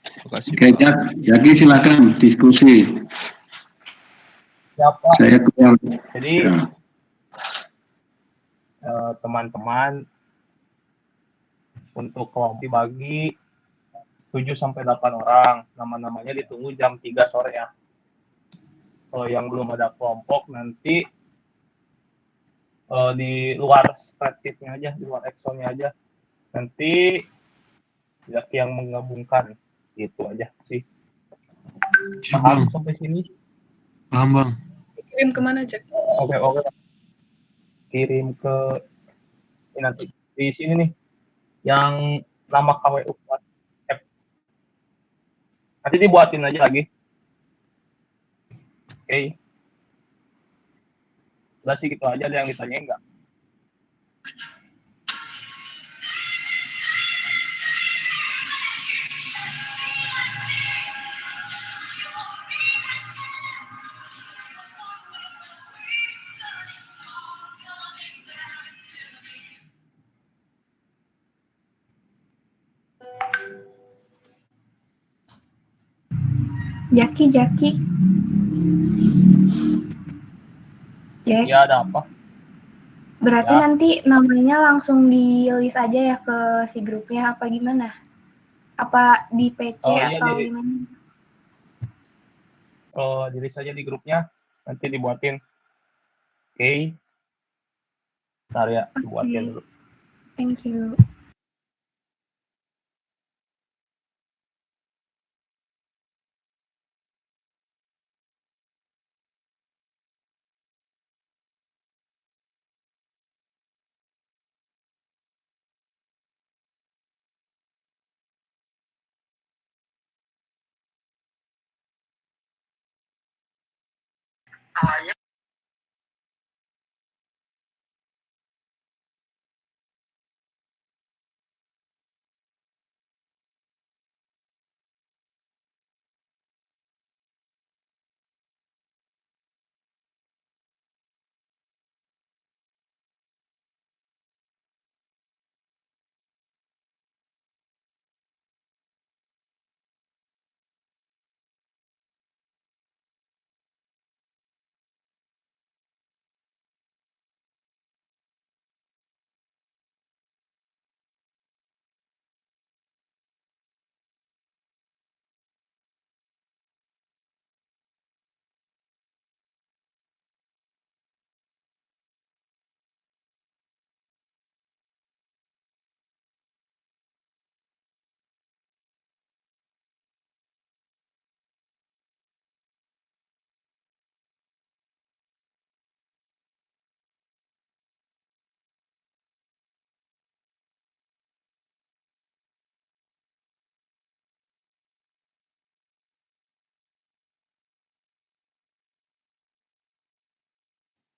Terima kasih, Oke, Pak. Jaki silakan diskusi. siap, Pak. Saya keluar. Jadi, Ya. teman-teman untuk kelompok dibagi 7-8 orang. Nama-namanya ditunggu jam 3 sore ya. Kalau yang belum ada kelompok nanti di luar spreadsheet-nya aja, di luar Excel-nya aja. Nanti yang menggabungkan. Gitu aja sih. Siap Bang. Paham sampai sini? Paham Bang. Kirim kemana Jack? Oke. Kirim ke ini nanti di sini nih yang nama KWU WhatsApp. Nanti dibuatin aja lagi. Oke. Udah sih gitu aja, ada yang ditanyain nggak? Jaki. Jack. Ya ada apa? Berarti Ya. nanti namanya langsung di list aja ya ke si grupnya apa gimana? Apa di PC Iya, atau gimana? Diri saja di grupnya nanti dibuatin. Oke. Ntar ya dibuatin dulu. Thank you.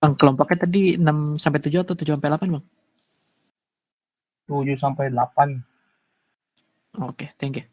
Bang, kelompoknya tadi 6 sampai 7 atau 7 sampai 8, Bang? 7 sampai 8. Oke, thank you.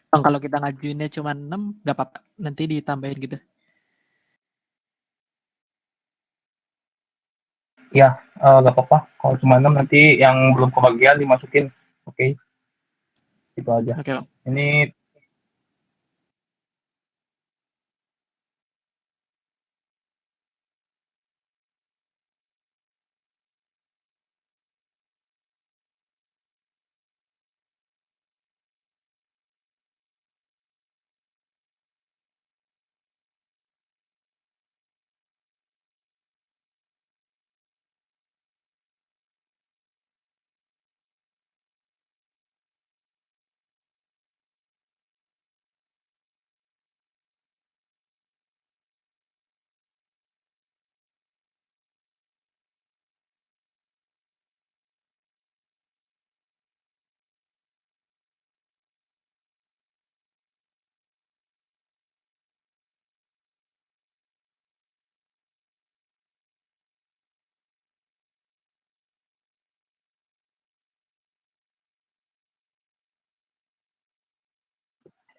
Bang, kalau kita ngajuinnya cuma 6, nggak apa-apa. Nanti ditambahin gitu. Ya, nggak apa-apa. Kalau cuma 6 nanti yang belum kebagian dimasukin. Oke, itu aja. Oke, Bang. Ini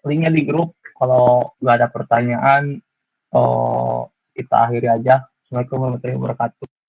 linknya di grup. Kalau nggak ada pertanyaan, kita akhiri aja. Assalamualaikum warahmatullahi wabarakatuh.